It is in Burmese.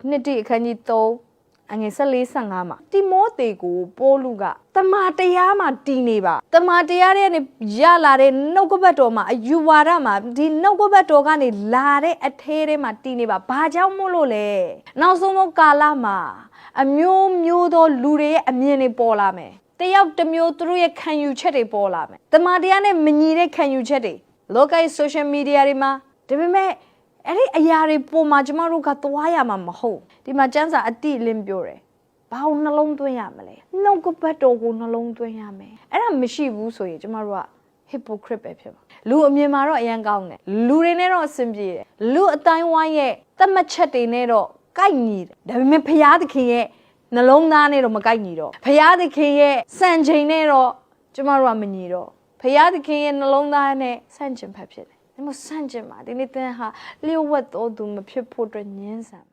နှစ်တိအခန်းကြီး3အငယ်14-15မှာတိမောသေကိုပေါလုကတမန်တရားမှာတည်နေပါတမန်တရားရဲ့ရလာတဲ့နှုတ်ကပတ်တော်မှာအယူဝါဒမှာဒီနှုတ်ကပတ်တော်ကနေလာတဲ့အထဲထဲမှာတည်နေပါဘာကြောင့်မို့လို့လဲနောက်ဆုံးသောကာလမှာအမျိုးမျိုးသောလူတွေရဲ့အမြင်တွေပေါ်လာမယ်တယောက်တစ်မျိုးသူတို့ရဲ့ခံယူချက်တွေပေါ်လာမယ်တမန်တရားနဲ့မညီတဲ့ခံယူချက်တွေလောကရဲ့ social media တွေမှာဒါပေမဲ့အဲ့ဒီအရာတွေပုံမှာကျမတို့ကသွားရမှာမဟုတ်ဒီမှာကျမ်းစာအတိအလင်းပြောတယ်ဘာလို့နှလုံးသွင်းရမလဲနှုတ်ကပတ်တော်ကိုနှလုံးသွင်းရမယ်အဲ့ဒါမရှိဘူးဆိုရင်ကျမတို့က hypocrite ပဲဖြစ်ပါလူအမြင်မှာတော့အရန်ကောင်းတယ်လူတွေနဲ့တော့အဆင်ပြေတယ်လူအတိုင်းဝိုင်းရဲ့သတ်မှတ်ချက်တွေနဲ့တော့ကိုက်ညီတယ်ဒါပေမဲ့ဘုရားသခင်ရဲ့နှလုံးသားနဲ့တော့မကိုက်ညီတော့ဘုရားသခင်ရဲ့စံချိန်နဲ့တော့ကျမတို့ကမညီတော့ဘုရားသခင်ရဲ့နှလုံးသားနဲ့ဆန့်ကျင်ဖက်ဖြစ်တယ်ဒါမှမဟုတ်ဆန့်ကျင်ပါဒီနေ့သင်ဟာလျှို့ဝှက်တော်သူမဖြစ်ဖို့အတွက်ညှင်းဆန်